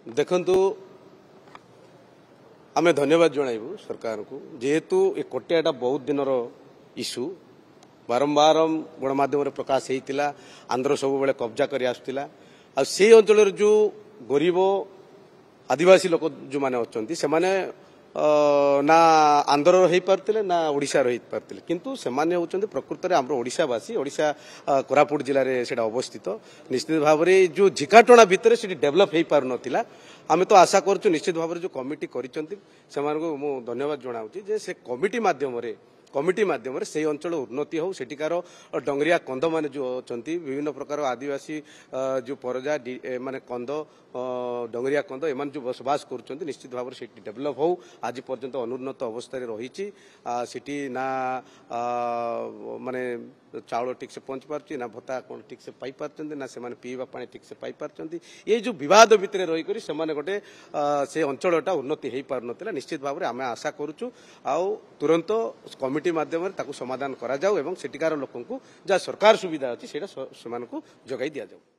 देखंतु आमे धन्यवाद जणाइबु सरकार को जेहेतु ए कोटियाटा बहुत दिनर इश्यू बारंबार गणमाध्यम प्रकाश होता आंध्र सब बेले कब्जा कर आसुला से अंचल जो गरीब आदिवासी लोक जो मैंने अच्छा से माने ना आंध्र हो पारे ना ओडिशा रही पारे किंतु से होती प्रकृत में आम ओडिशावासी ओडिशा कोरापुट जिले में से अवस्थित निश्चित भाव में जो झिकाटणा भितर से डेभलप हो पार नाला आम तो आशा करूँ निश्चित भाव में जो कमिटी कर धन्यवाद जनाऊँ से कमिटी माध्यम से अंचल उन्नति हो सेठिकार डंगरिया कंद माने जो अच्छा विभिन्न प्रकार आदिवासी जो परजा माने कंद डंगरिया कंद एम जो बसवास कर निश्चित भाव से डेभलप हो आज पर्यंत अनुन्नत अवस्था रही ना माने चाउल ठीक से पहुंच पार्टी ना भत्ता कौन ठीक से पाई पार्टी ना से पीवा पानी ठीक से पाई पार्टी ये जो विवाद भितर रहीक गोटे से अंचलटा उन्नति हो पार ना निश्चित भाव में आम आशा करुचु आउ तुरंत कमिटी माध्यम समाधान करा जाऊ एवं सेठिकार लोक जहाँ सरकार सुविधा अच्छी से जगै दि जाऊ।